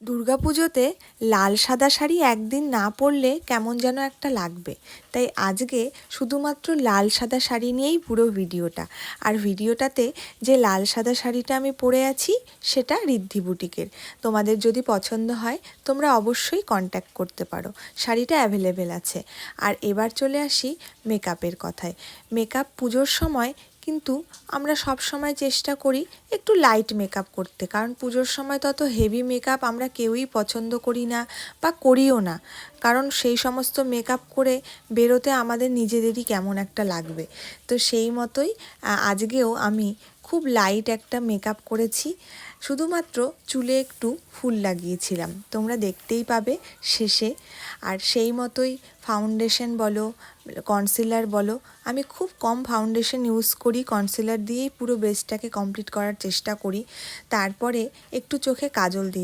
দুর্গাপুজোতে লাল সাদা শাড়ি একদিন না পরলে কেমন যেন একটা লাগবে, তাই আজকে শুধুমাত্র লাল সাদা শাড়ি নিয়েই পুরো ভিডিওটা। আর ভিডিওটাতে যে লাল সাদা শাড়িটা আমি পরে আছি সেটা ঋদ্ধি বুটিকের। তোমাদের যদি পছন্দ হয় তোমরা অবশ্যই কন্ট্যাক্ট করতে পারো, শাড়িটা অ্যাভেলেবেল আছে। আর এবার চলে আসি মেকআপের কথায়। মেকআপ পুজোর সময় কিন্তু আমরা সব সময় চেষ্টা করি একটু লাইট মেকআপ করতে, কারণ পুজোর সময় তত হেভি মেকআপ আমরা কেউই পছন্দ করি না বা করিও না, কারণ সেই সমস্ত মেকআপ করে বেরোতে আমাদের নিজেদেরই কেমন একটা লাগবে। তো সেই মতোই আজকেও আমি খুব লাইট একটা মেকআপ করেছি, শুধুমাত্র চুলে একটু ফুল লাগিয়েছিলাম, তোমরা দেখতেই পাবে শেষে। আর সেই মতোই ফাউন্ডেশন বলো কনসিলার বলো, আমি খুব কম ফাউন্ডেশন ইউজ করি, কনসিলার দিয়েই পুরো বেসটাকে কমপ্লিট করার চেষ্টা করি। তারপরে একটু চোখে কাজল দিয়েছি।